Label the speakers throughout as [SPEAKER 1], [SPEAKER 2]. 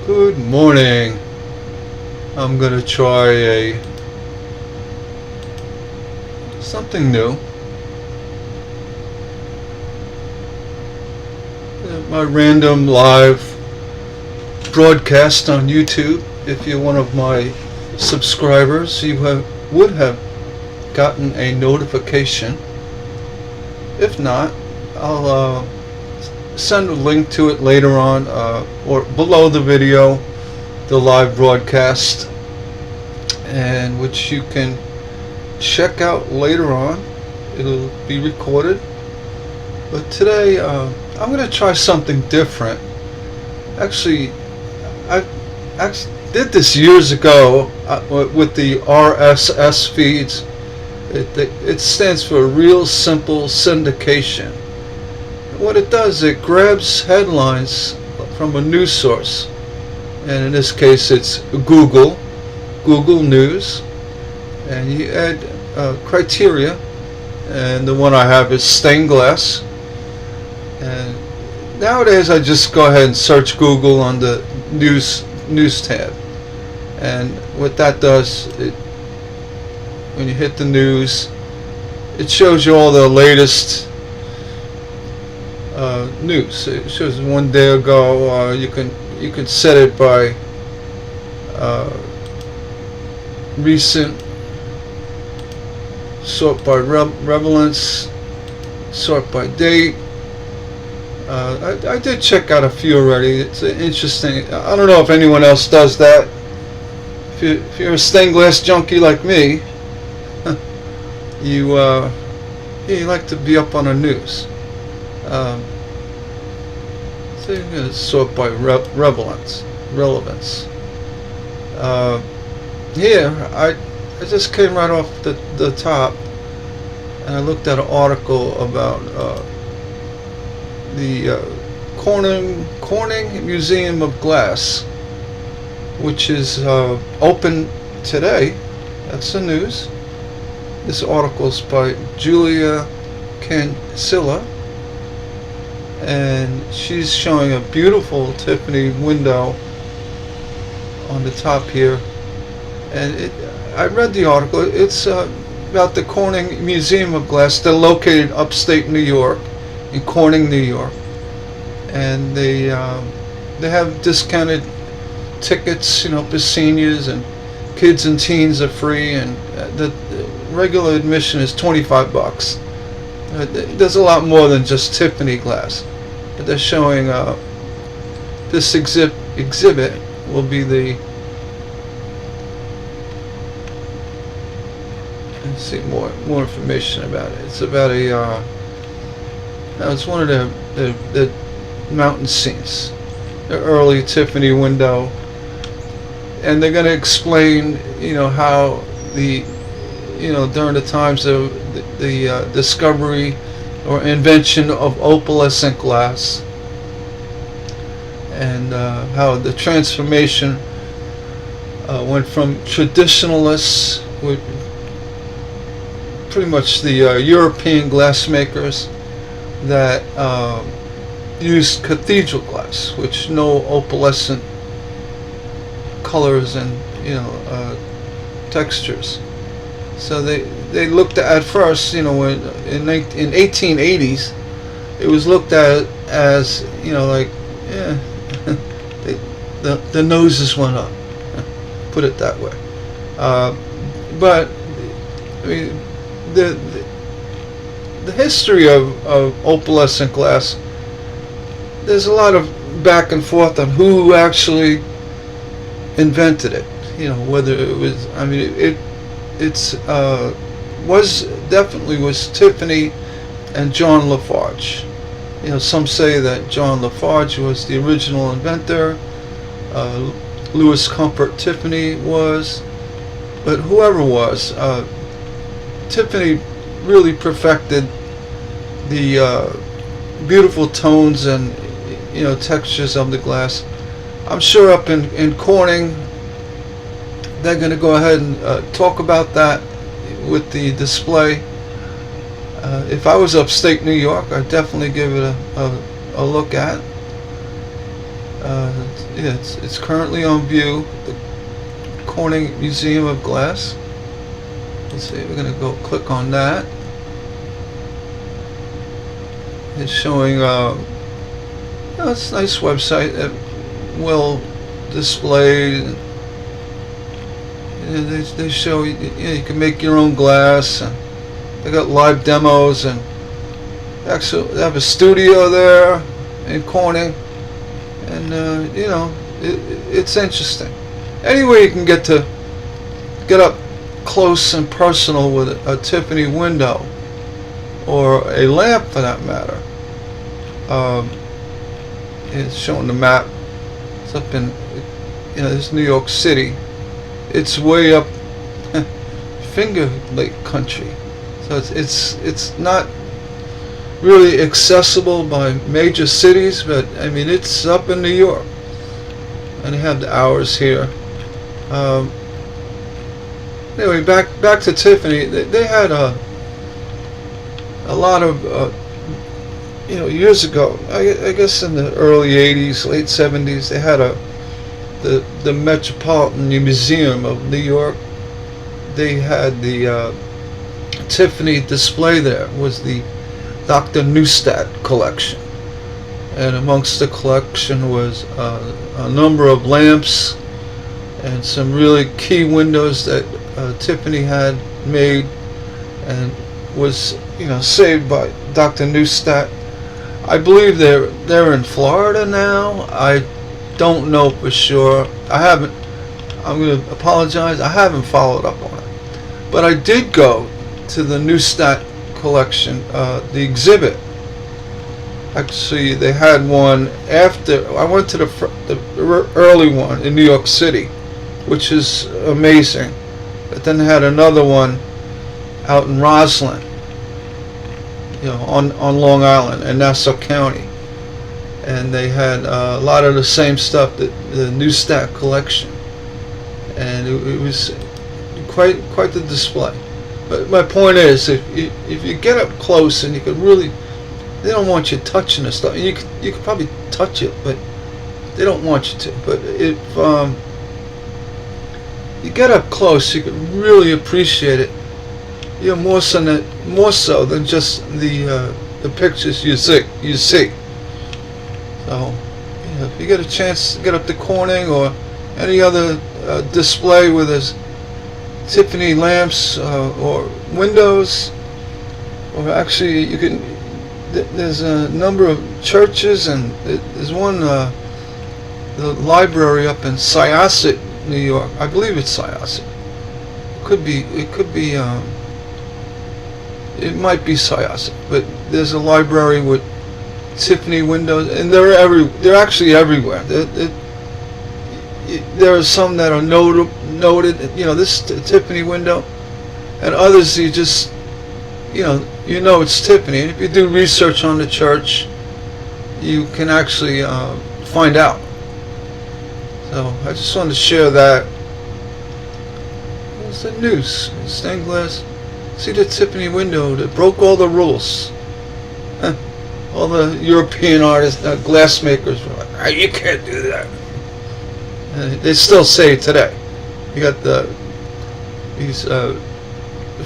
[SPEAKER 1] Good morning. I'm gonna try something new. My random live broadcast on YouTube. If you're one of my subscribers, you would have gotten a notification. If not, I'll send a link to it later on, or below the video, the live broadcast, and which you can check out later on. It'll be recorded. But today, I'm going to try something different. Actually, I did this years ago with the RSS feeds. It stands for Real Simple Syndication. What it does, it grabs headlines from a news source, and in this case it's Google News, and you add criteria, and the one I have is stained glass. And nowadays I just go ahead and search Google on the news tab, and what that does, when you hit the news, it shows you all the latest news. It shows one day ago. You can set it by recent, sort by relevance, sort by date. I did check out a few already. It's interesting. I don't know if anyone else does that. If you're a stained glass junkie like me, you like to be up on the news. So you're going to sort by relevance. Here, I just came right off the top, and I looked at an article about the Corning Museum of Glass, which is open today. That's the news. This article is by Julia Cancilla, and she's showing a beautiful Tiffany window on the top here. And I read the article. It's about the Corning Museum of Glass. They're located upstate New York, in Corning, New York, and they have discounted tickets, for seniors, and kids and teens are free, and the regular admission is $25. There's a lot more than just Tiffany glass. But they're showing this exhibit will be the. Let's see more information about it. It's about it's one of the mountain scenes, the early Tiffany window, and they're going to explain, how during the times of the discovery or invention of opalescent glass, and how the transformation went from traditionalists, with pretty much the European glassmakers that used cathedral glass, which no opalescent colors and textures. So they looked at first, in 1880s, it was looked at as the noses went up, put it that way. But I mean, the history of opalescent glass, there's a lot of back and forth on who actually invented it. Whether it was, was Tiffany and John Lafarge. Some say that John Lafarge was the original inventor. Louis Comfort Tiffany was, but whoever was, Tiffany really perfected the beautiful tones and textures of the glass. I'm sure up in Corning, they're going to go ahead and talk about that with the display. If I was upstate New York, I'd definitely give it a look at. Yeah, it's currently on view. The Corning Museum of Glass. Let's see. We're gonna go click on that. It's showing. It's a nice website. Well displayed. They show you can make your own glass, and they got live demos, and actually they have a studio there in Corning, and it's interesting. Anyway, you can get up close and personal with a Tiffany window or a lamp for that matter. It's showing the map. It's up in this New York City. It's way up Finger Lake country, so it's not really accessible by major cities, but I mean it's up in New York, and they have the hours here. Anyway, back to Tiffany. They had a lot of years ago. I guess in the early '80s, late '70s, they had the Metropolitan Museum of New York. They had the Tiffany display there. It was the Dr. Neustadt collection, and amongst the collection was a number of lamps and some really key windows that Tiffany had made and was saved by Dr. Neustadt. I believe they're in Florida now. I don't know for sure. I'm going to apologize. I haven't followed up on it. But I did go to the Neustadt collection, the exhibit. Actually, they had one after. I went to the early one in New York City, which is amazing. But then they had another one out in Roslyn, on Long Island in Nassau County. And they had a lot of the same stuff, that the Neustadt collection, and it was quite the display. But my point is, if you get up close and you could really, they don't want you touching the stuff. You could probably touch it, but they don't want you to. But if you get up close, you could really appreciate it. More so than just the pictures you see. So, if you get a chance to get up to Corning or any other display with his Tiffany lamps or windows, or actually you can. There's a number of churches, and there's one, the library up in Syosset, New York. I believe it's Syosset. It could be. It might be Syosset, but there's a library with Tiffany windows, and they're actually everywhere. There are some that are noted, this Tiffany window, and others you just, it's Tiffany. And if you do research on the church, you can actually find out. So I just wanted to share that. What's the news? Stained glass. See the Tiffany window that broke all the rules. All the European artists, glassmakers were like, you can't do that. And they still say it today. You got these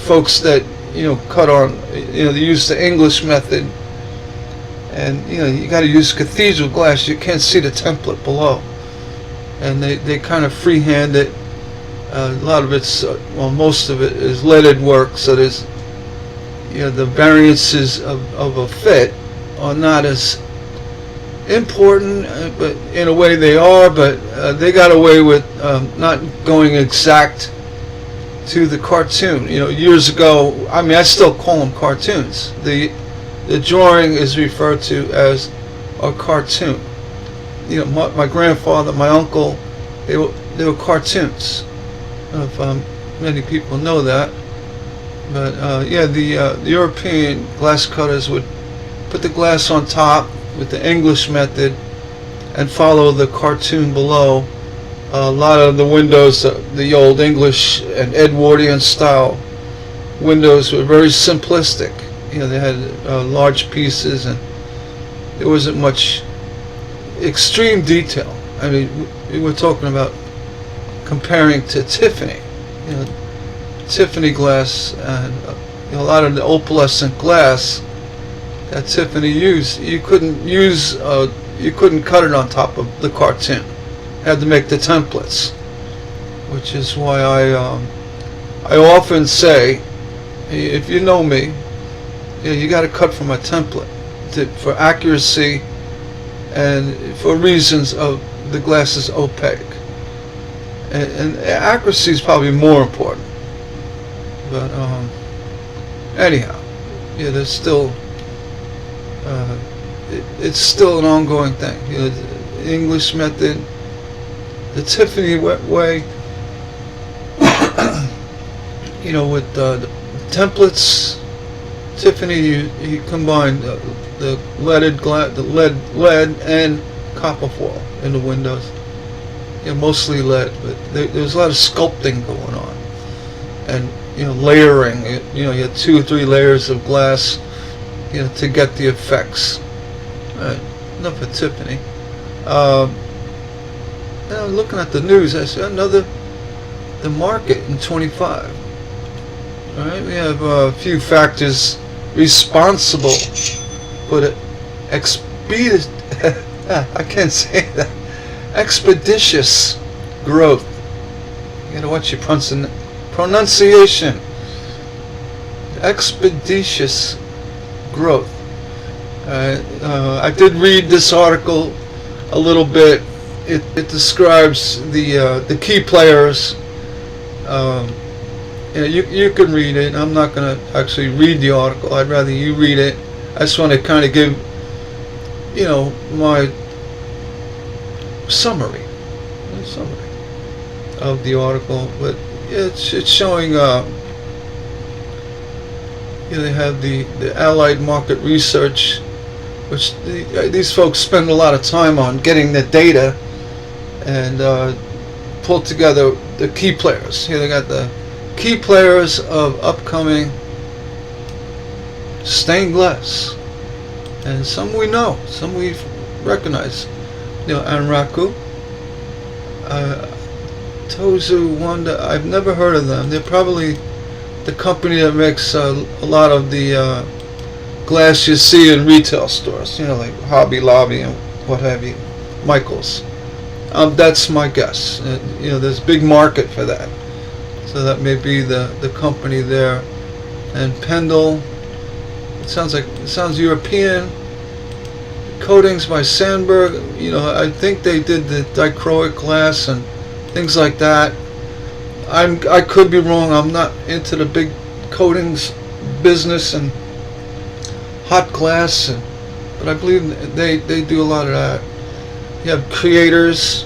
[SPEAKER 1] folks that cut on, they use the English method, and you got to use cathedral glass. You can't see the template below, and they kind of freehand it. A lot of it's, most of it is leaded work, so there's, the variances of a fit are not as important, but in a way they are, but they got away with not going exact to the cartoon. Years ago, I still call them cartoons. The drawing is referred to as a cartoon. My grandfather, my uncle, they were cartoons. I don't know if many people know that, but the European glass cutters would put the glass on top with the English method and follow the cartoon below. A lot of the windows, the old English and Edwardian style windows, were very simplistic. They had large pieces, and there wasn't much extreme detail. I mean, we were talking about comparing to Tiffany. You know, Tiffany glass and a lot of the opalescent glass that Tiffany used, you couldn't cut it on top of the cartoon. Had to make the templates, which is why I often say, if you know me, you got to cut from a template for accuracy and for reasons of the glass is opaque. And accuracy is probably more important. But anyhow, yeah, there's still it's still an ongoing thing. You know, the English method, the Tiffany way. You know, with the templates, Tiffany, you combine the leaded glass, the lead and copper foil in the windows. You know, mostly lead, but there's a lot of sculpting going on, and you know, layering. You know, you had 2 or 3 layers of glass, you know, to get the effects. Enough of Tiffany. Now looking at the news, I see the market in 25. All right, we have a few factors responsible for the I can't say that. Expeditious growth. You gotta watch your pronunciation. Expeditious growth. I did read this article a little bit. It describes the key players. You can read it. I'm not going to actually read the article. I'd rather you read it. I just want to kind of give, you know, my summary of the article. But it's showing. You know, they have the Allied Market Research, which these folks spend a lot of time on getting the data and pull together the key players. Here they got the key players of upcoming stained glass, and some we know, some we recognize. You know, Anraku, Tozu Wanda. I've never heard of them. They're probably the company that makes a lot of the glass you see in retail stores. You know, like Hobby Lobby and what have you, Michaels. That's my guess. You know, there's a big market for that. So that may be the company there. And Pendle, it sounds European. Coatings by Sandberg. You know, I think they did the dichroic glass and things like that. I could be wrong. I'm not into the big coatings business and hot glass, but I believe they do a lot of that. You have Creators.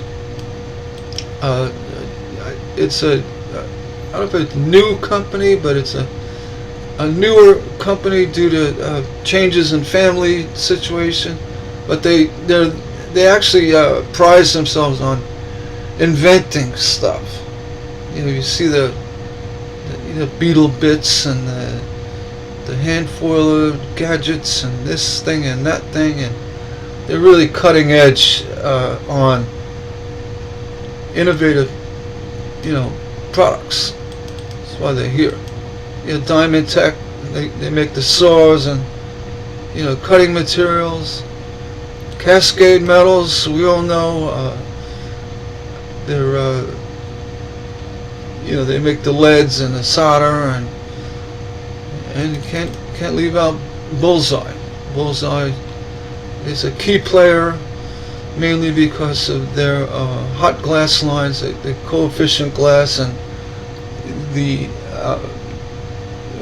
[SPEAKER 1] It's I don't know if it's a new company, but it's a newer company due to changes in family situation. But they actually prize themselves on inventing stuff. You know, you see the beetle bits and the hand foil gadgets and this thing and that thing, and they're really cutting edge on innovative, you know, products. That's why they're here. You know, Diamond Tech, they make the saws and, you know, cutting materials. Cascade Metals, we all know, they're you know, they make the leads and the solder, and you can't leave out Bullseye. Bullseye is a key player, mainly because of their hot glass lines, the coefficient glass, and the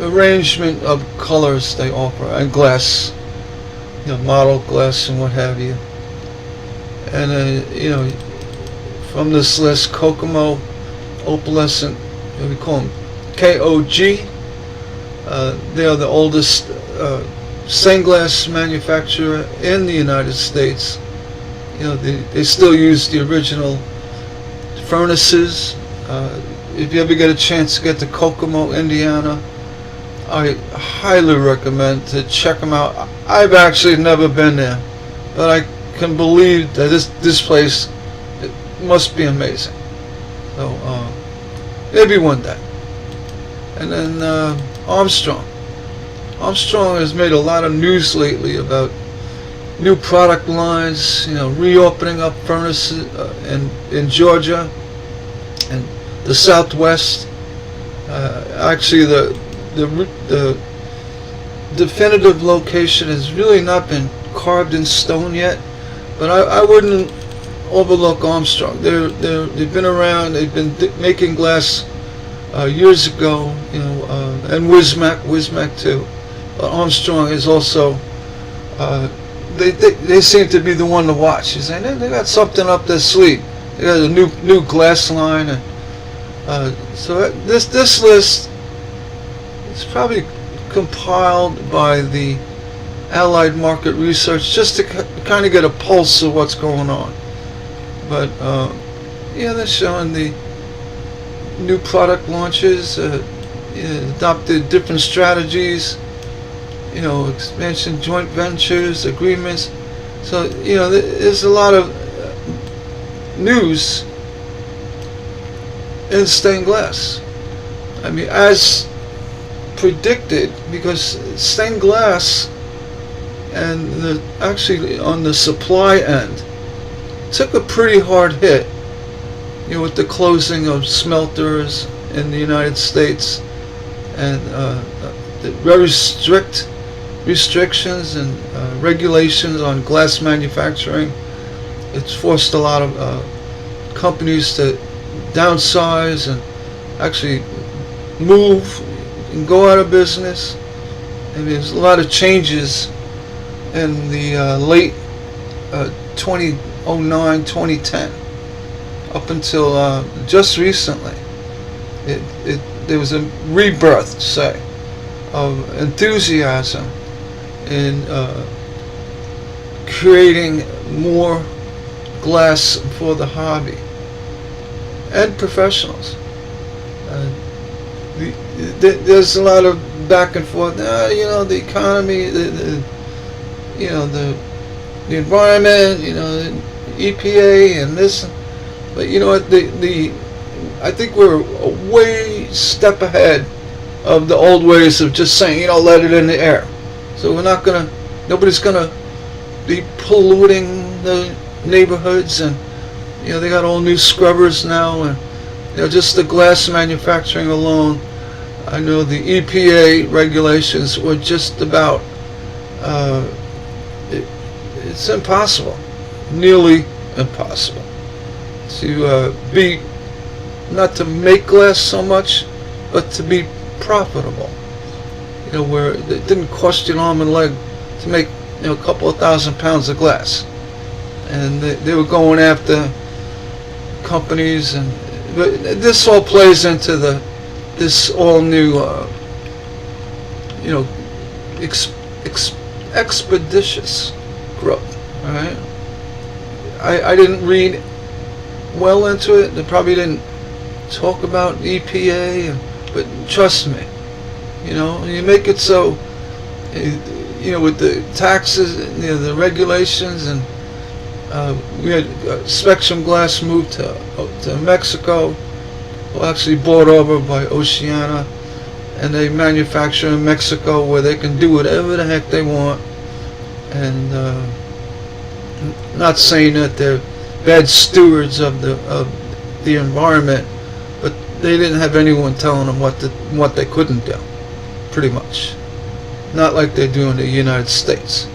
[SPEAKER 1] arrangement of colors they offer, and glass, you know, model glass and what have you. And you know, from this list, Kokomo, opalescent, we call them KOG. They are the oldest stained glass manufacturer in the United States. You know, they still use the original furnaces. If you ever get a chance to get to Kokomo, Indiana, I highly recommend to check them out. I've actually never been there, but I can believe that this place, must be amazing. So maybe one day. And then Armstrong. Armstrong has made a lot of news lately about new product lines, reopening up furnaces in Georgia and the Southwest. Actually, the definitive location has really not been carved in stone yet, but I wouldn't overlook Armstrong. They've been around. They've been making glass years ago, and Wismac too. Armstrong is also. They seem to be the one to watch. They got something up their sleeve. They got a new glass line, and so this list is probably compiled by the Allied Market Research just to kind of get a pulse of what's going on. But they're showing the new product launches, adopted different strategies, expansion, joint ventures, agreements. So, there's a lot of news in stained glass. I mean, as predicted, because stained glass and actually on the supply end took a pretty hard hit, with the closing of smelters in the United States and the very strict restrictions and regulations on glass manufacturing. It's forced a lot of companies to downsize and actually move and go out of business. And there's a lot of changes in the late 2009, 2010, up until just recently. There was a rebirth, say, of enthusiasm in creating more glass for the hobby and professionals. There's a lot of back and forth. The economy, the environment, the EPA and this. But you know what? I think we're a way step ahead of the old ways of just saying, let it in the air. So nobody's gonna be polluting the neighborhoods, and they got all new scrubbers now, and just the glass manufacturing alone. I know the EPA regulations were just about. It's impossible, nearly impossible, to be not to make glass so much, but to be profitable. Where it didn't cost you an arm and leg to make a couple of £1,000 of glass, and they were going after companies, but this all plays into this all new expeditious growth. All right, I didn't read well into it. They probably didn't talk about EPA, but trust me. You make it so, with the taxes, the regulations, and we had Spectrum Glass moved to Mexico, well, actually bought over by Oceana, and they manufacture in Mexico where they can do whatever the heck they want, and not saying that they're bad stewards of the environment, but they didn't have anyone telling them what they couldn't do. Pretty much, not like they do in the United States.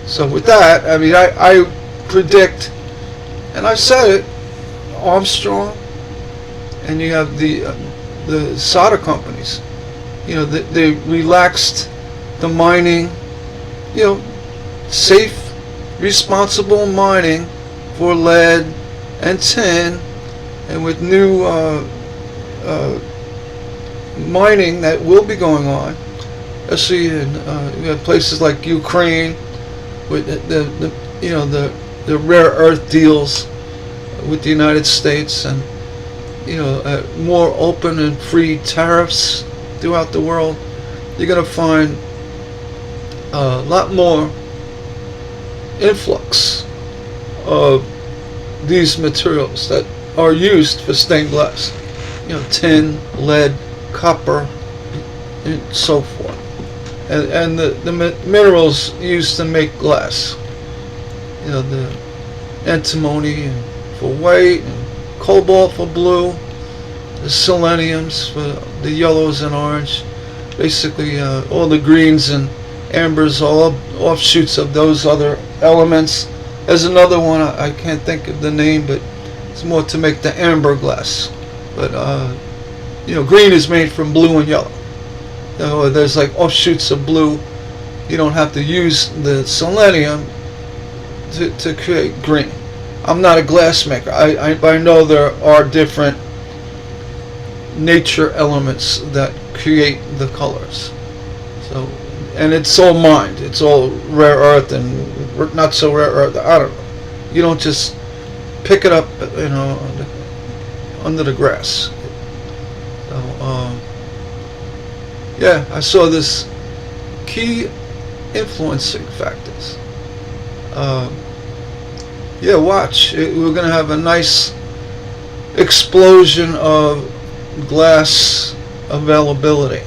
[SPEAKER 1] So with that, I mean, I predict, and I said it, Armstrong, and you have the solder companies. They relaxed the mining, safe, responsible mining for lead and tin, and with new mining that will be going on, especially in we have places like Ukraine with the rare earth deals with the United States, and more open and free tariffs throughout the world. You're going to find a lot more influx of these materials that are used for stained glass. Tin, lead, copper, and so forth. And the minerals used to make glass. The antimony for white, and cobalt for blue, the seleniums for the yellows and orange. Basically, all the greens and ambers, all offshoots of those other elements. There's another one, I can't think of the name, but it's more to make the amber glass. But green is made from blue and yellow. There's like offshoots of blue. You don't have to use the selenium to create green. I'm not a glass maker. I know there are different nature elements that create the colors. So, and it's all mined. It's all rare earth and not so rare earth. I don't know. You don't just pick it up, under the grass. So, yeah, I saw this key influencing factors. Yeah, watch. We're going to have a nice explosion of glass availability,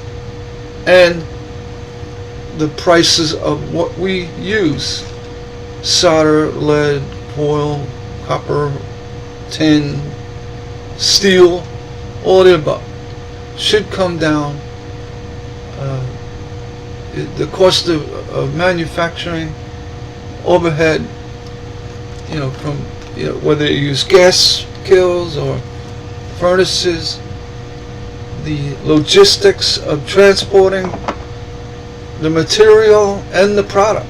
[SPEAKER 1] and the prices of what we use: solder, lead, oil, copper, tin, steel, all the above, should come down. The cost of manufacturing, overhead, from whether you use gas kilns or furnaces, the logistics of transporting the material and the product.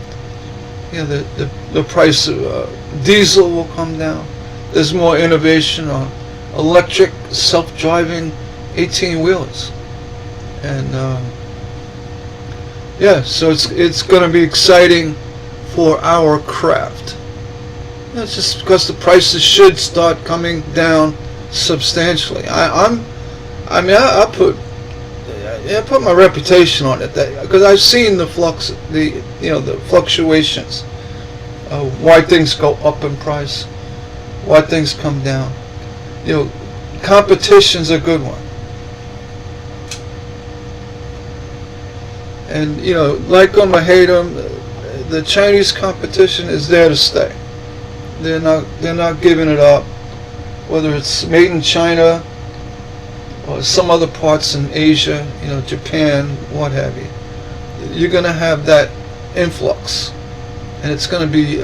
[SPEAKER 1] The price of diesel will come down. There's more innovation on electric, self-driving 18-wheelers, and yeah, so it's going to be exciting for our craft. It's just because the prices should start coming down substantially. I put my reputation on it, because I've seen the fluctuations, why things go up in price, why things come down. Competition's a good one. And like them or hate them, the Chinese competition is there to stay. They're not giving it up, whether it's made in China or some other parts in Asia, Japan, what have you. You're going to have that influx, and it's going to be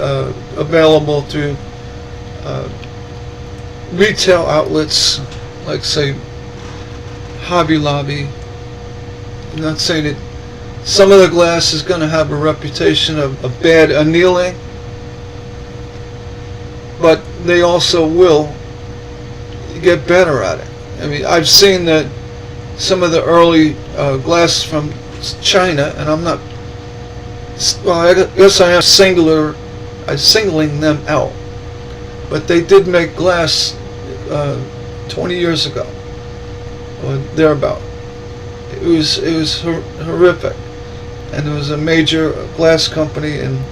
[SPEAKER 1] available through retail outlets like, say, Hobby Lobby. I'm not saying that some of the glass is going to have a reputation of a bad annealing, but they also will get better at it. I mean, I've seen that some of the early glass from China, and I'm not, well, I guess I am singling them out, but they did make glass 20 years ago, or thereabout. It was horrific, and there was a major glass company in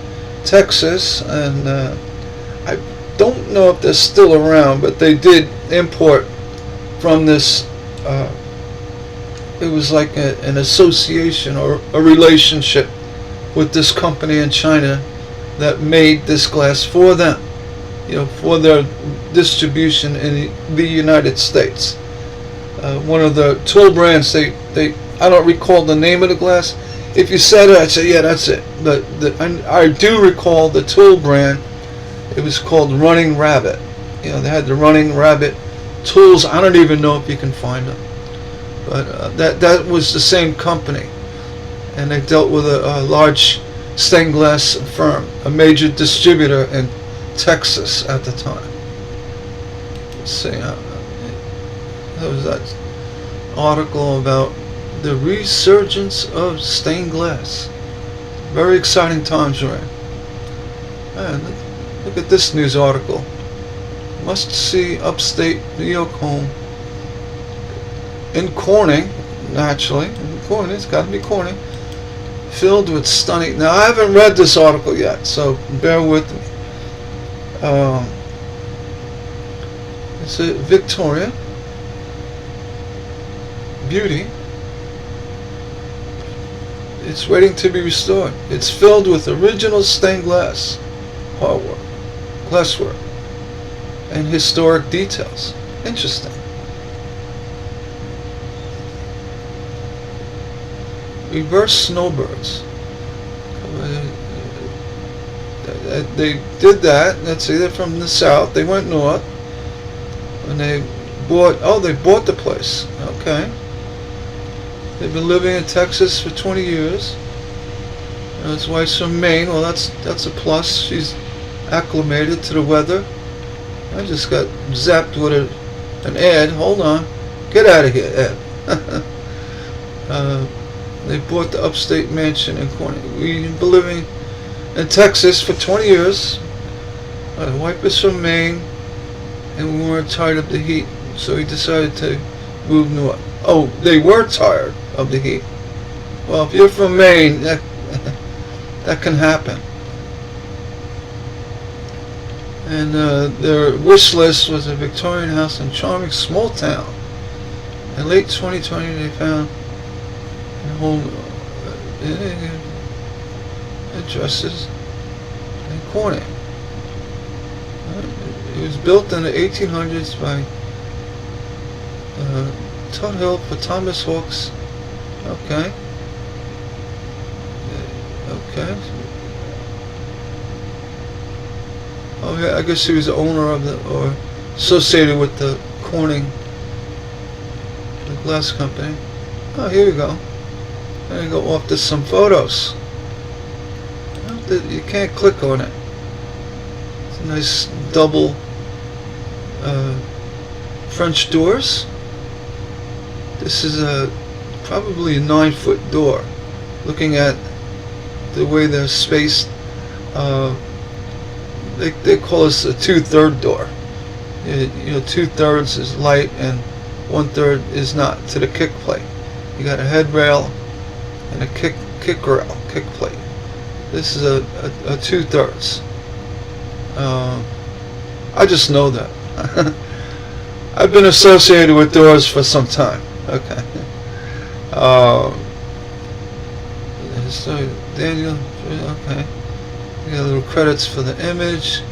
[SPEAKER 1] Texas, and I don't know if they're still around, but they did import from this, it was like an association or a relationship with this company in China that made this glass for them, for their distribution in the United States. One of the tool brands, I don't recall the name of the glass. If you said it, I'd say, yeah, that's it. I do recall the tool brand. It was called Running Rabbit. They had the Running Rabbit tools. I don't even know if you can find them. But that was the same company. And they dealt with a large stained glass firm, a major distributor in Texas at the time. Let's see. There was that article about the resurgence of stained glass. Very exciting times we're in. Man, look at this news article. Must see upstate New York home in Corning, naturally. In Corning, it's got to be Corning. Filled with stunning. Now, I haven't read this article yet, so bear with me. It's a Victorian beauty. It's waiting to be restored. It's filled with original stained glass, artwork, glasswork, and historic details. Interesting. Reverse snowbirds. They did that. Let's see, they're from the south. They went north, and they bought. Oh, they bought the place. Okay. They've been living in Texas for 20 years. His wife's from Maine. Well, that's a plus. She's acclimated to the weather. I just got zapped with an ad. Hold on. Get out of here, Ed. They bought the upstate mansion in Corning. We've been living in Texas for 20 years. My wife is from Maine, and we weren't tired of the heat, so we decided to move north. Oh, they were tired of the heat. Well, if you're from Maine, that can happen. And their wish list was a Victorian house in charming small town. In late 2020, they found a home addresses in Corning. It was built in the 1800s by Tuthill for Thomas Hawks. Okay. Okay. Oh yeah, I guess he was the owner of or associated with the Corning, the glass company. Oh, here we go. I'm gonna go off to some photos. You can't click on it. It's a nice double French doors. This is probably a 9-foot door. Looking at the way they're spaced, they call this a 2/3 door. You know, 2/3 is light and 1/3 is not, to the kick plate. You got a head rail and a kick rail, kick plate. This is a 2/3. I just know that. I've been associated with doors for some time. Okay. So Daniel, okay. You got little credits for the image.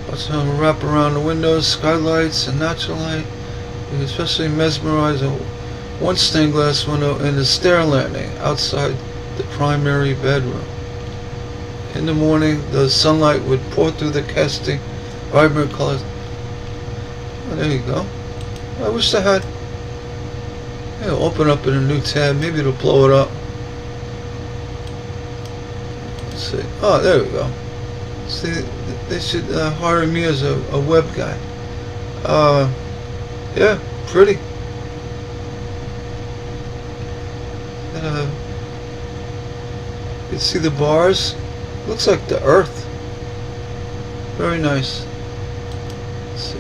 [SPEAKER 1] What's going to wrap around the windows, skylights, and natural light. You can especially mesmerize one stained glass window in the stair landing outside the primary bedroom. In the morning, the sunlight would pour through the casting, vibrant colors. Oh, there you go. I wish I had. It'll open up in a new tab. Maybe it'll blow it up. Let's see. Oh, there we go. See, they should hire me as a web guy. Yeah, pretty. You can see the bars. Looks like the earth. Very nice. Let's see.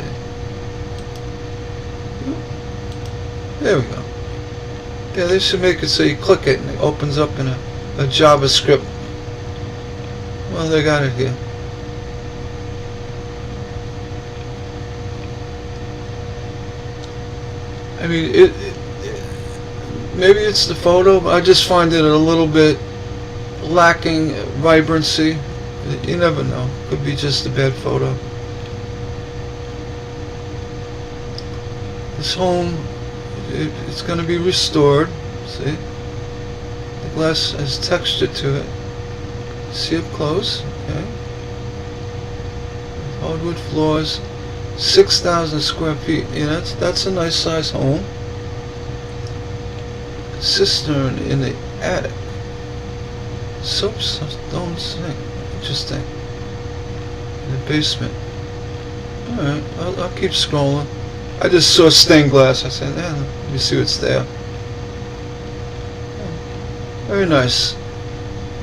[SPEAKER 1] There we go. Yeah, they should make it so you click it and it opens up in a JavaScript. Well, they got it here. I mean, maybe it's the photo, but I just find it a little bit lacking vibrancy. You never know. Could be just a bad photo. This home, it's going to be restored. See? The glass has texture to it. See up close. Okay. Hardwood floors. 6,000 square feet. Yeah, that's a nice size home. Cistern in the attic. Soapstone sink. Interesting. In the basement. Alright, I'll keep scrolling. I just saw stained glass. I said, let me see what's there. Very nice.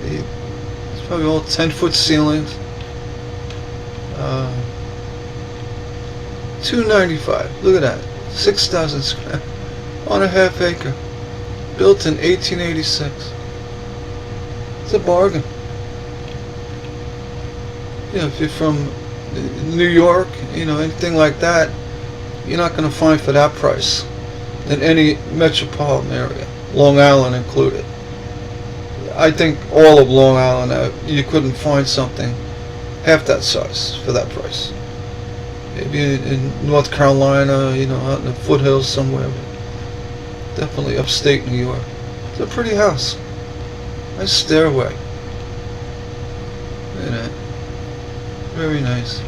[SPEAKER 1] It's probably all 10-foot ceilings. $295. Look at that. 6,000 square on a half acre. Built in 1886. It's a bargain. You know, if you're from New York, you know, anything like that, you're not going to find for that price in any metropolitan area, Long Island included. I think all of Long Island, you couldn't find something half that size for that price. Maybe in North Carolina, out in the foothills somewhere. But definitely upstate New York. It's a pretty house. Nice stairway. Look at that. Very nice.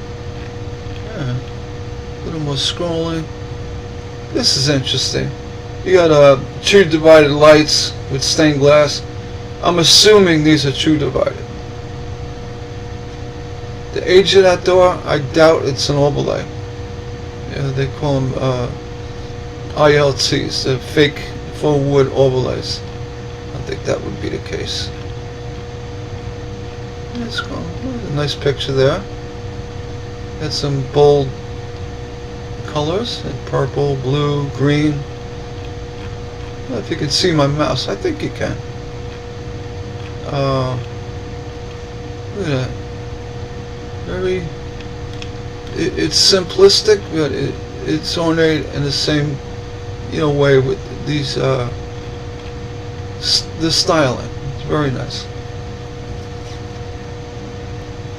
[SPEAKER 1] Yeah. A little more scrolling. This is interesting. You got true divided lights with stained glass. I'm assuming these are true divided. The age of that door, I doubt it's an overlay. Yeah, they call them ILTs, the fake faux wood overlays. I think that would be the case. Let's go. A nice picture there. Got some bold colors, purple, blue, green. I don't know if you can see my mouse. I think you can. Look at that. Very. It's simplistic, but it's ornate in the same, way with these. The styling. It's very nice.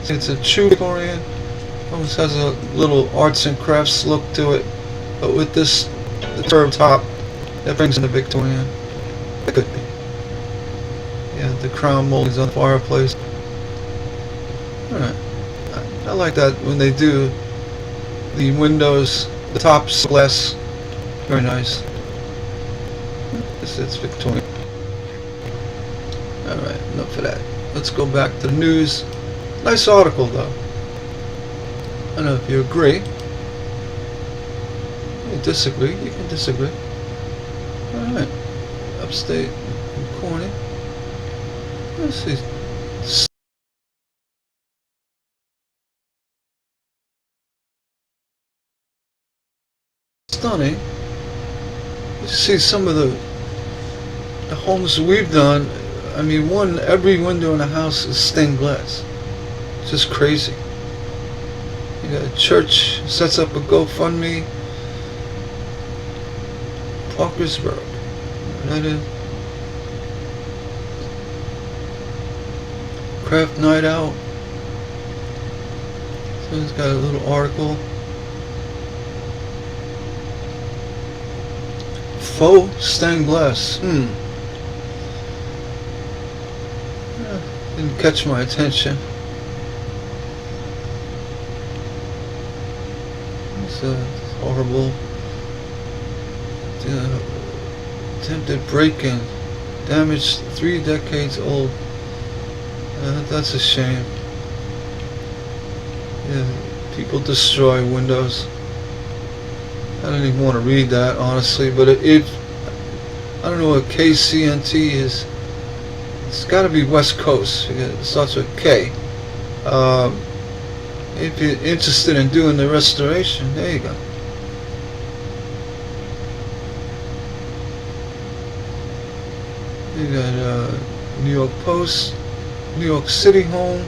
[SPEAKER 1] It's a true Victorian. Almost has a little arts and crafts look to it, but with the curved top, that brings in the Victorian. It could be. Yeah, the crown moldings on the fireplace. Alright. I like that when they do the windows, the tops glass. Very nice. It's Victorian. Alright, enough of that. Let's go back to the news. Nice article though. I don't know if you agree. You disagree, you can disagree. Alright. Upstate Corny. Let's see. Stunning. You see some of the homes we've done. I mean, every window in the house is stained glass. It's just crazy. You got a church sets up a GoFundMe. Parkersburg. That is. Craft night out. So it's got a little article. Faux stained glass. Didn't catch my attention. It's horrible. Attempted break-in. Damaged 3 decades old. That's a shame. Yeah, people destroy windows. I don't even want to read that, honestly, but I don't know what KCNT is. It's got to be West Coast. It starts with K. If you're interested in doing the restoration, there you go. You got New York Post, New York City home,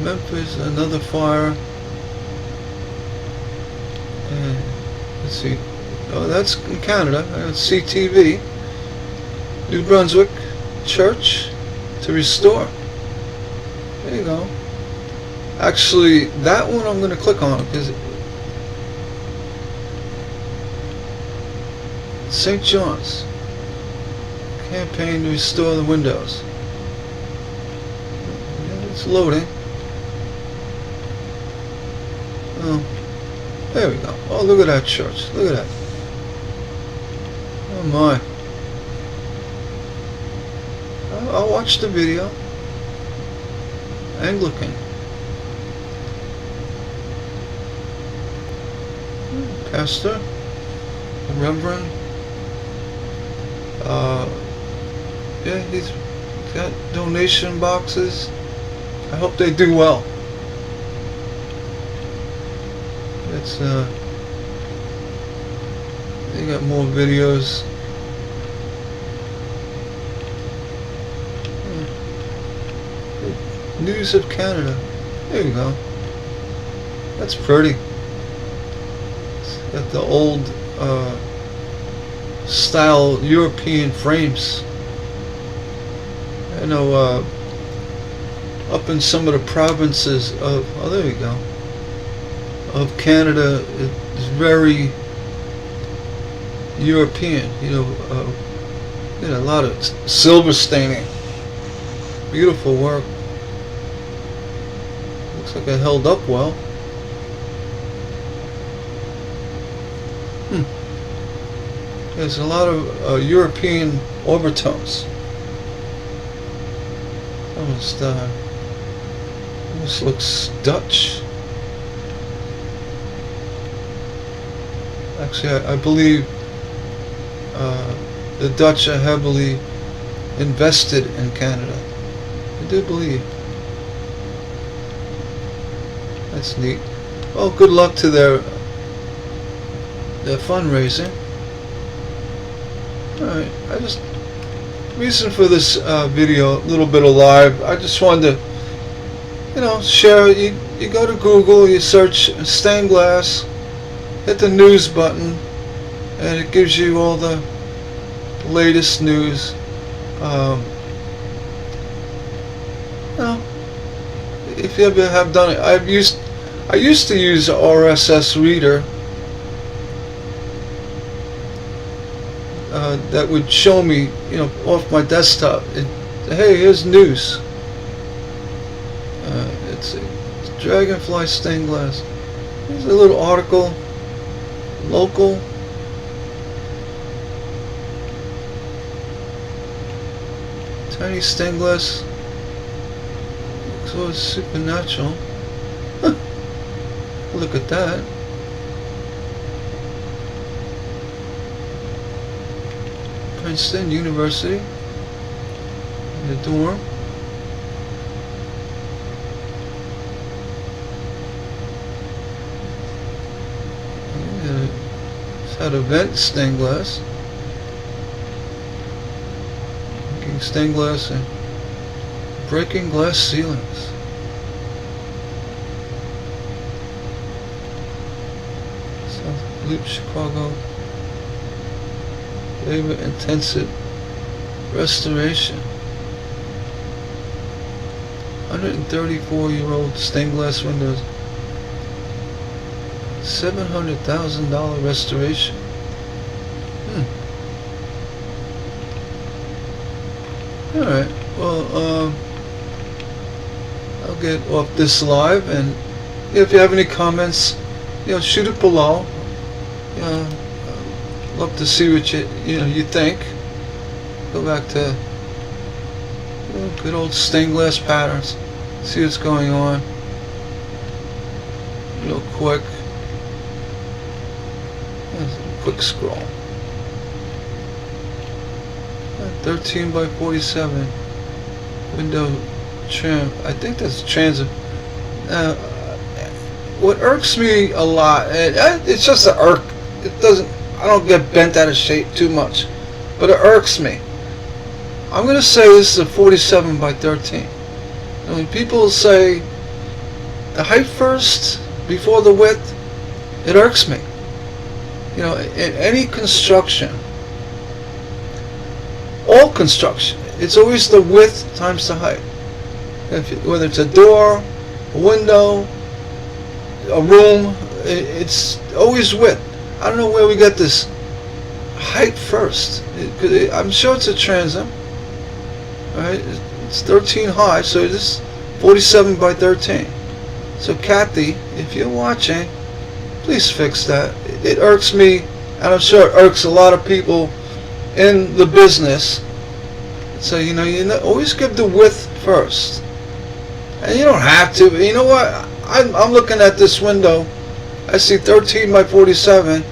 [SPEAKER 1] Memphis, another fire. And let's see. Oh, that's in Canada. That's CTV. New Brunswick church to restore. There you go. Actually, that one I'm going to click on because St. John's campaign to restore the windows. Yeah, it's loading. Oh, there we go. Oh, look at that church. Look at that. Oh my. I'll watch the video. Anglican. Pastor. Reverend. Yeah, he's got donation boxes. I hope they do well. It's they got more videos. News of Canada. There you go. That's pretty. It's got the old style European frames. I know up in some of the provinces of, oh there you go, of Canada, it's very European. You know, a lot of silver staining. Beautiful work. Looks like it held up well. There's a lot of European overtones. Almost looks Dutch. Actually, I believe the Dutch are heavily invested in Canada. I do believe. That's neat. Well, good luck to their fundraising. Alright, reason for this video, a little bit of live, I just wanted to, share. You go to Google, you search stained glass, hit the news button, and it gives you all the latest news. If you ever have done it, I used to use RSS Reader. That would show me, off my desktop. Hey, here's news. It's Dragonfly stained glass. Here's a little article. Local. Tiny stained glass. Looks all supernatural. Look at that. Princeton University, in the dorm. It's had a vent stained glass. Making stained glass and breaking glass ceilings. South Loop, Chicago. Labor intensive restoration. 134-year-old stained glass windows. $700,000 restoration. Alright, well, I'll get off this live, and if you have any comments, shoot it below. Love to see what you think. Go back to good old stained glass patterns. See what's going on. Real quick. Quick scroll. 13 by 47 window trim. I think that's transit. What irks me a lot, and it's just an irk. It doesn't. I don't get bent out of shape too much, but it irks me. I'm going to say this is a 47 by 13. And when people say the height first before the width, it irks me. In any construction, all construction, it's always the width times the height. Whether it's a door, a window, a room, it's always width. I don't know where we get this height first. I'm sure it's a transom. Alright, it's 13 high, so this is 47 by 13. So Kathy, if you're watching, please fix that. It irks me, and I'm sure it irks a lot of people in the business. So you always give the width first, and you don't have to. But you know what? I'm looking at this window. I see 13 by 47.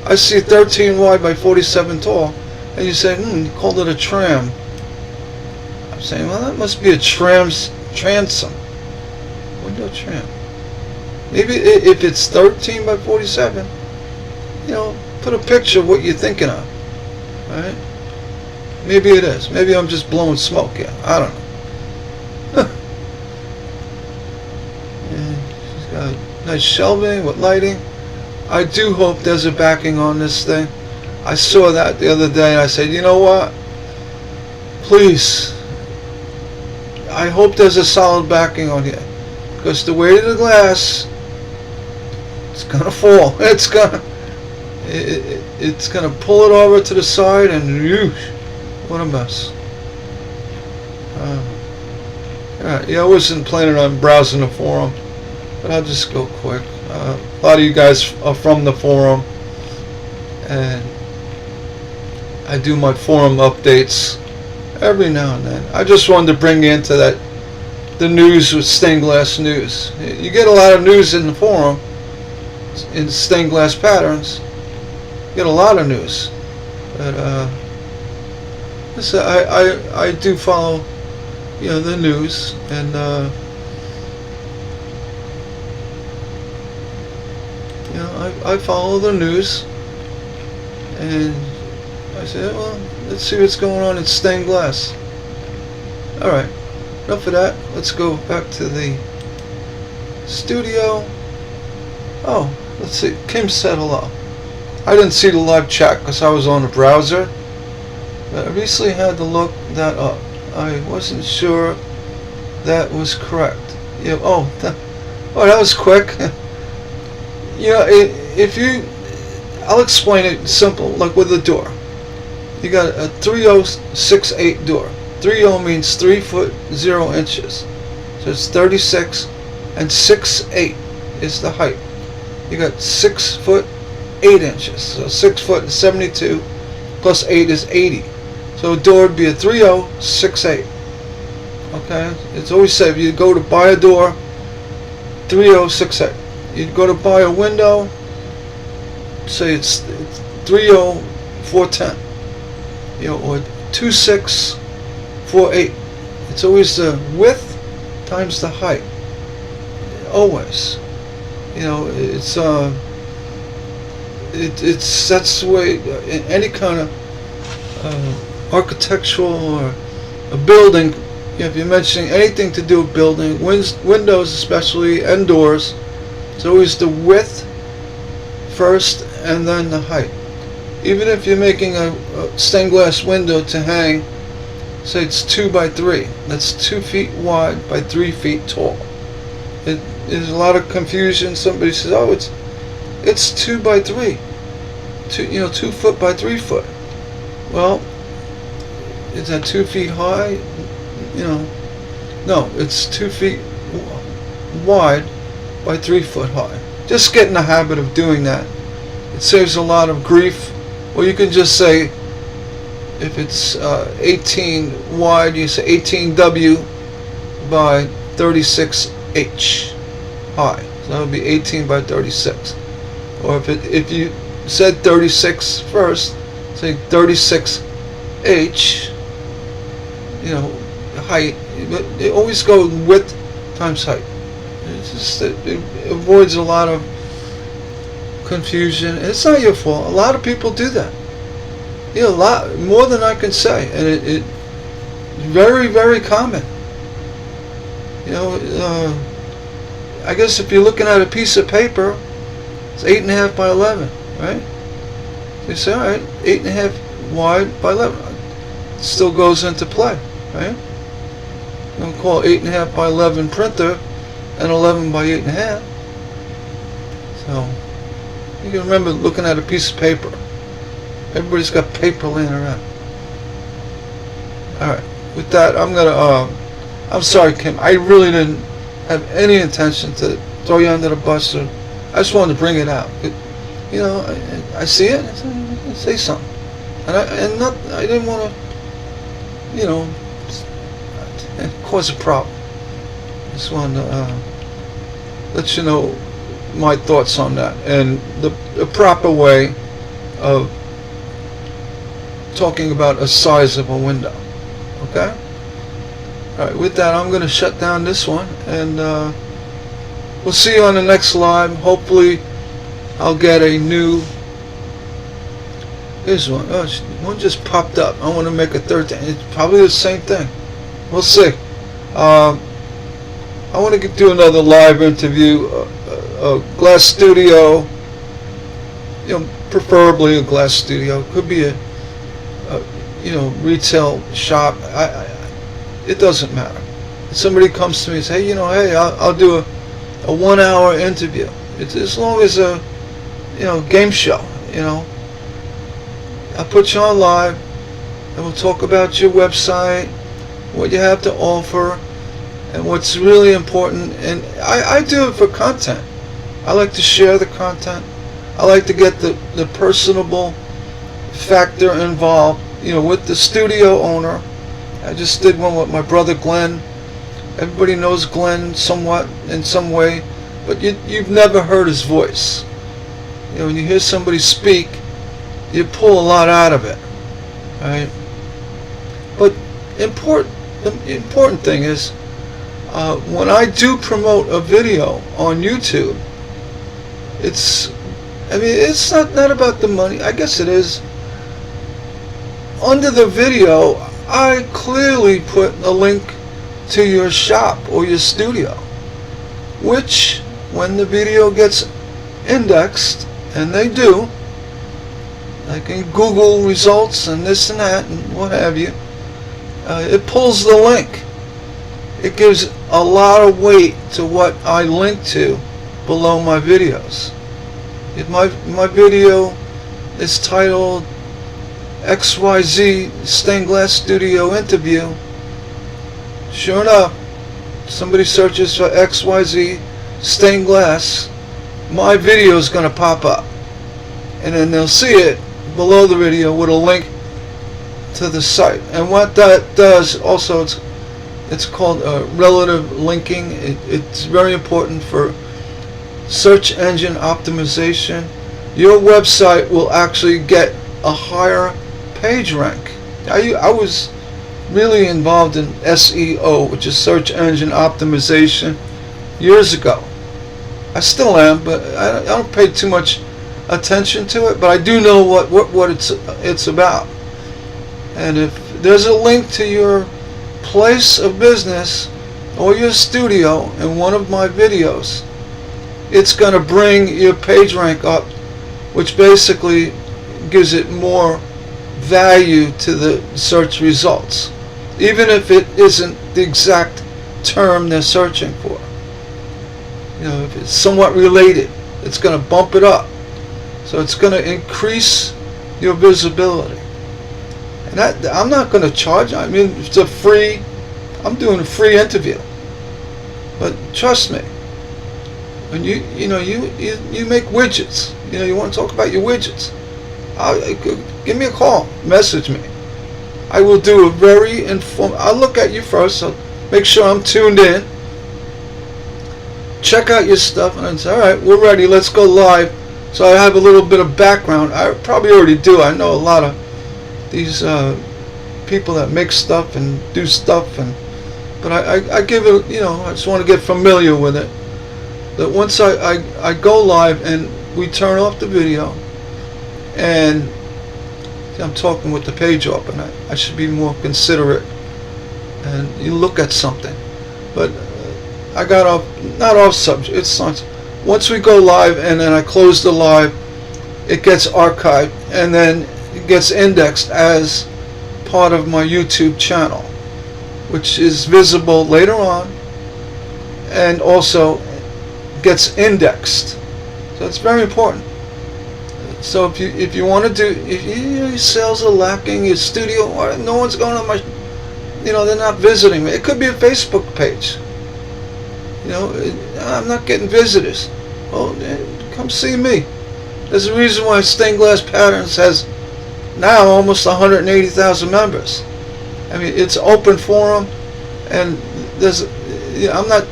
[SPEAKER 1] I see 13 wide by 47 tall. And you say, you called it a tram. I'm saying, well, that must be a transom. Window tram. Maybe if it's 13 by 47, put a picture of what you're thinking of. Alright? Maybe it is. Maybe I'm just blowing smoke here. I don't know. And she's got nice shelving with lighting. I do hope there's a backing on this thing. I saw that the other day and I said, you know what? Please, I hope there's a solid backing on here. Because the weight of the glass, it's gonna fall. It's gonna pull it over to the side and whoosh, what a mess. Yeah, I wasn't planning on browsing the forum, but I'll just go quick. A lot of you guys are from the forum, and I do my forum updates every now and then. I just wanted to bring you into the news with stained glass news. You get a lot of news in the forum, in stained glass patterns. You get a lot of news, but I do follow, the news, and I follow the news, and I said, well, let's see what's going on in stained glass. Alright, enough of that. Let's go back to the studio. Oh, let's see. Kim said hello. I didn't see the live chat because I was on the browser, but I recently had to look that up. I wasn't sure that was correct. Yeah. That was quick. I'll explain it simple, like with the door. You got a 3068 door. 30 means 3 foot 0 inches. So it's 36, and 6'8" is the height. You got 6 foot 8 inches. So 6 foot is 72, plus 8 is 80. So a door would be a 3068. Okay? It's always said if you go to buy a door, 3068. You'd go to buy a window, say it's 30410, or 2648. It's always the width times the height. Always. That's the way in any kind of architectural or a building. If you're mentioning anything to do with building, windows especially, and doors, it's always the width first and then the height. Even if you're making a stained glass window to hang, say it's 2 by 3, that's 2 feet wide by 3 feet tall. There's a lot of confusion. Somebody says, oh, it's 2 by 3, 2 foot by 3 foot. Well, is that 2 feet high? No, it's 2 feet wide by 3 foot high. Just get in the habit of doing that. It saves a lot of grief. Or you can just say, if it's 18 wide, you say 18W by 36H high. So that would be 18 by 36. Or if you said 36 first, say 36H, height. But they always go width times height. It avoids a lot of confusion. It's not your fault. A lot of people do that. A lot more than I can say, and it's very, very common. I guess if you're looking at a piece of paper, it's 8.5 by 11, right? You say, all right, 8.5 wide by 11. It still goes into play, right? You don't call 8.5 by 11 printer and 11 by 8.5. So you can remember looking at a piece of paper. Everybody's got paper laying around. Alright, with that, I'm sorry, Kim. I really didn't have any intention to throw you under the bus. I just wanted to bring it out. I see it, I say something. And I didn't want to, cause a problem. Just wanted to let you know my thoughts on that and the proper way of talking about a size of a window. Okay? Alright, with that, I'm going to shut down this one, and we'll see you on the next live. Hopefully I'll get a new... Here's one. Oh, one just popped up. I want to make a third thing. It's probably the same thing. We'll see. I want to do another live interview a glass studio, preferably a glass studio. Could be a retail shop. It doesn't matter. If somebody comes to me and says, hey, I'll do a 1 hour interview. It's as long as a game show. I'll put you on live, and we'll talk about your website, what you have to offer, and what's really important. And I do it for content. I like to share the content. I like to get the personable factor involved, with the studio owner. I just did one with my brother Glenn. Everybody knows Glenn somewhat in some way, but you've never heard his voice. When you hear somebody speak, you pull a lot out of it, right? But the important thing is, when I do promote a video on YouTube, it's not about the money. I guess it is. Under the video, I clearly put a link to your shop or your studio, which, when the video gets indexed, and they do, like in Google results and this and that and what have you, it pulls the link. It gives a lot of weight to what I link to below my videos. If my video is titled XYZ Stained Glass Studio Interview, sure enough, somebody searches for XYZ Stained Glass, my video is going to pop up, and then they'll see it below the video with a link to the site. And what that does also, it's called relative linking. It's very important for search engine optimization. Your website will actually get a higher page rank. I was really involved in SEO, which is search engine optimization, years ago. I still am, but I don't pay too much attention to it, but I do know what it's about. And if there's a link to your place of business or your studio in one of my videos, it's going to bring your page rank up, which basically gives it more value to the search results, even if it isn't the exact term they're searching for. If it's somewhat related, it's going to bump it up. So it's going to increase your visibility. And I'm not going to charge. I'm doing a free interview. But trust me, when you make widgets, you want to talk about your widgets, give me a call, message me. I will do a very I'll look at you first, I'll make sure I'm tuned in, check out your stuff, and then say, all right, we're ready, let's go live. So I have a little bit of background. I probably already do. I know a lot of these people that make stuff and do stuff, but I give it, I just want to get familiar with it. That once I go live and we turn off the video, and I'm talking with the page open, I should be more considerate, and you look at something. But I got not off subject. It's once we go live and then I close the live, it gets archived and then it gets indexed as part of my YouTube channel, which is visible later on, and also gets indexed. So it's very important. So if you want to do, if your sales are lacking, your studio, or no one's going on my, they're not visiting me. It could be a Facebook page. I'm not getting visitors. Well, come see me. There's a reason why Stained Glass Patterns has now almost 180,000 members. It's open forum, and I'm not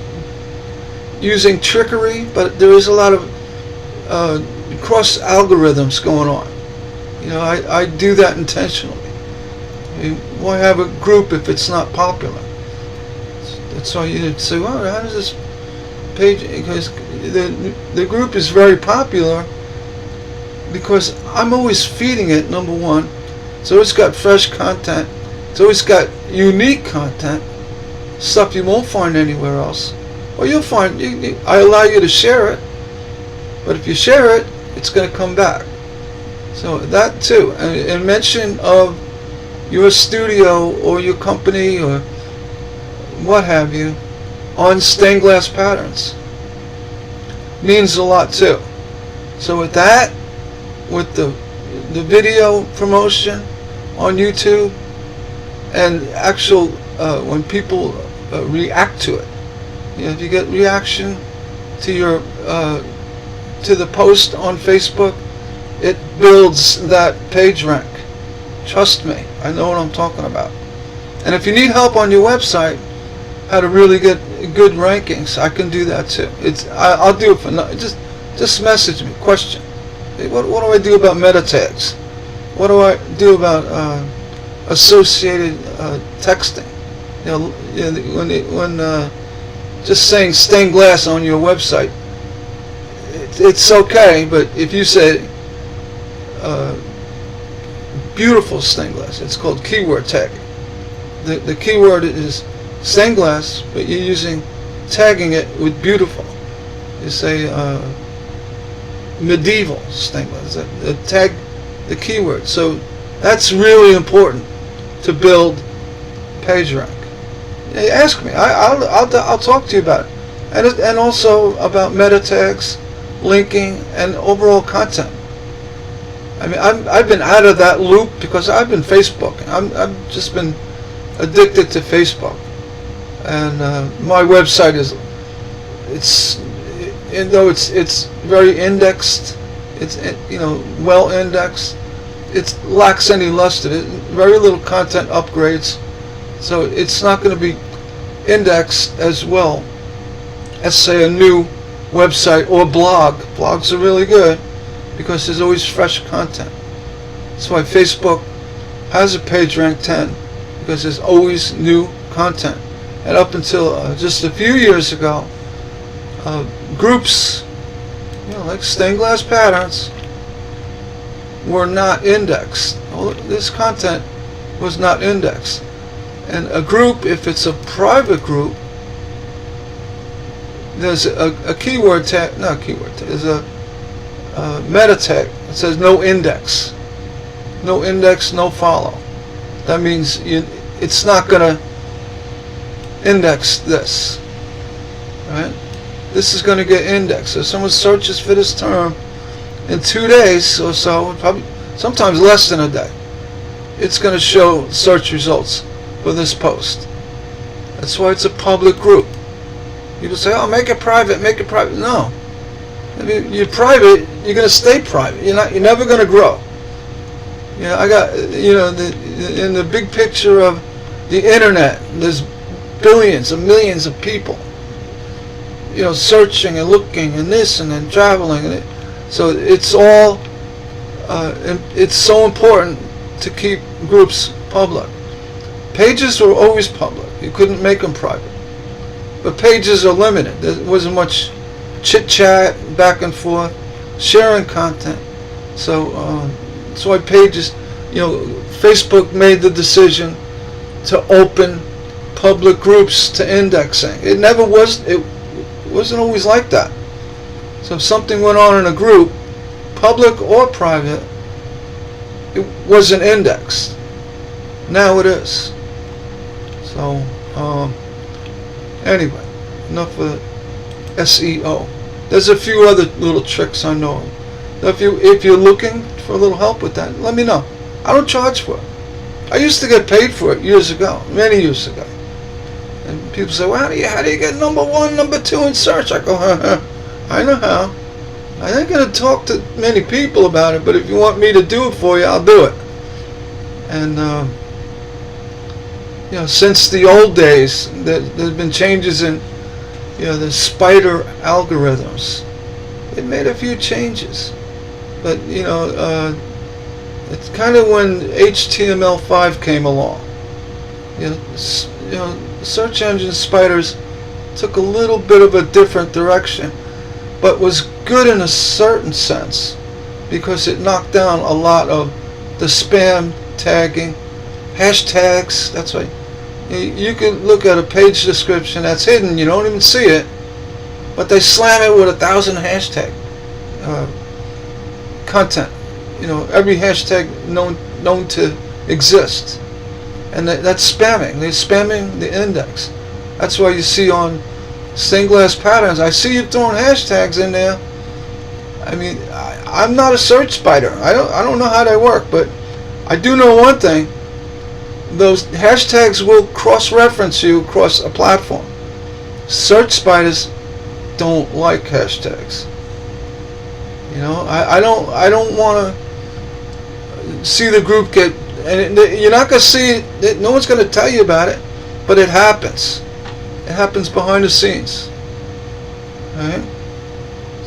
[SPEAKER 1] using trickery, but there is a lot of cross algorithms going on. I do that intentionally. Why have a group if it's not popular? That's why you say, well, how does this page, because the group is very popular because I'm always feeding it, number one. It's always got fresh content. It's always got unique content, stuff you won't find anywhere else. Or you'll find, I allow you to share it, But if you share it, it's going to come back. So that too. And mention of your studio or your company or what have you on stained glass patterns means a lot too. So with that, with the video promotion on YouTube and actual when people react to it, if you get reaction to your to the post on Facebook, it builds that page rank. Trust me, I know what I'm talking about. And if you need help on your website, how to really get good rankings, I can do that too. I'll do it for just message me. Question: what do I do about meta tags? What do I do about associated texting? When just saying stained glass on your website, it's okay. But if you say beautiful stained glass, it's called keyword tagging. The keyword is stained glass, but you're tagging it with beautiful. You say medieval stained glass. Tag the keyword. So that's really important to build page rank. Ask me. I'll talk to you about it, and also about meta tags, linking, and overall content. I mean, I've been out of that loop because I've been Facebooking. I've just been addicted to Facebook, and my website though it's very indexed, it's well indexed, it lacks any luster. Very little content upgrades, so it's not going to be indexed as well as say a new website or blog. Blogs are really good because there's always fresh content. That's why Facebook has a page rank 10, because there's always new content. And up until just a few years ago, groups, like stained glass patterns, were not indexed. Well, this content was not indexed. And a group, if it's a private group, there's a keyword tag, not keyword tag, there's a meta tag that says no index. No index, no follow. That means it's not going to index this. Right? This is going to get indexed. So if someone searches for this term in 2 days or so, probably sometimes less than a day, it's going to show search results for this post. That's why it's a public group. People say, "Oh, make it private, make it private." No. If you're private, you're going to stay private. You're never going to grow. I got, in the big picture of the internet, there's billions and millions of people, searching and looking and this and then traveling, and so it's all, it's so important to keep groups public. Pages were always public. You couldn't make them private. But pages are limited. There wasn't much chit-chat, back and forth, sharing content. So that's why pages, Facebook made the decision to open public groups to indexing. It wasn't always like that. So if something went on in a group, public or private, it wasn't indexed. Now it is. So anyway, enough of SEO. There's a few other little tricks I know. If you're looking for a little help with that, let me know. I don't charge for it. I used to get paid for it years ago, many years ago. And people say, "Well, how do you get number 1, number 2 in search?" I go, I know how. I ain't gonna talk to many people about it, but if you want me to do it for you, I'll do it. And since the old days, there's been changes in the spider algorithms. It made a few changes, but it's kind of when HTML5 came along. Search engine spiders took a little bit of a different direction, but was good in a certain sense because it knocked down a lot of the spam tagging, hashtags. That's right. You can look at a page description that's hidden, you don't even see it, but they slam it with 1,000 hashtags. content. Every hashtag known to exist, and that's spamming. They're spamming the index. That's why you see on Stained Glass Patterns, I see you throwing hashtags in there. I mean, I'm not a search spider. I don't know how they work, but I do know one thing. Those hashtags will cross-reference you across a platform. Search spiders don't like hashtags. I don't want to see the group get, and you're not going to see it. No one's going to tell you about it, but it happens. It happens behind the scenes. All right.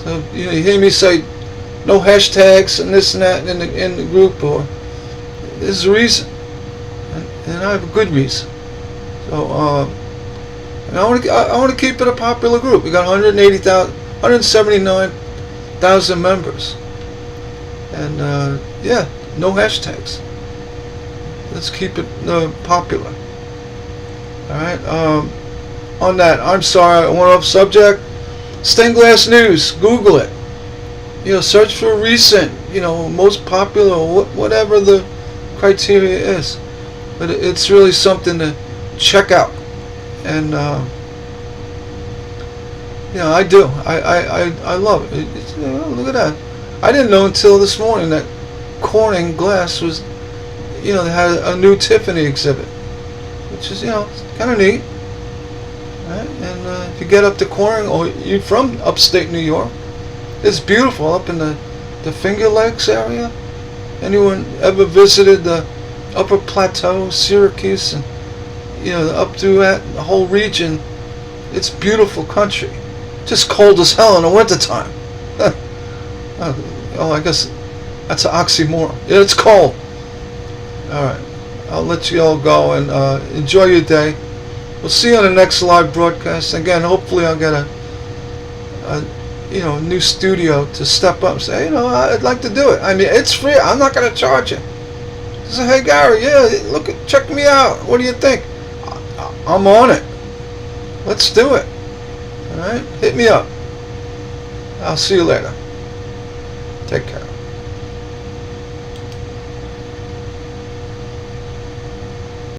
[SPEAKER 1] So you hear me say no hashtags and this and that in the group, or there's a reason, and I have a good reason. So and I want to keep it a popular group. We got 179,000 members, and yeah, no hashtags. Let's keep it popular. All right. On that, I'm sorry, I went off subject. Stained Glass News, Google it. Search for recent, most popular, whatever the criteria is. But it's really something to check out. And I do. I love it. Look at that. I didn't know until this morning that Corning Glass was, they had a new Tiffany exhibit, which is, kind of neat. Right? And if you get up to Corning, or you're from upstate New York, it's beautiful up in the Finger Lakes area. Anyone ever visited the Upper Plateau, Syracuse, and up through that the whole region? It's beautiful country. Just cold as hell in the wintertime. I guess that's an oxymoron. Yeah, it's cold. All right, I'll let you all go and enjoy your day. We'll see you on the next live broadcast. Again, hopefully I'll get a new studio to step up and say, I'd like to do it. I mean, it's free. I'm not going to charge you. Say, hey Gary, check me out. What do you think? I'm on it. Let's do it. All right, hit me up. I'll see you later. Take care.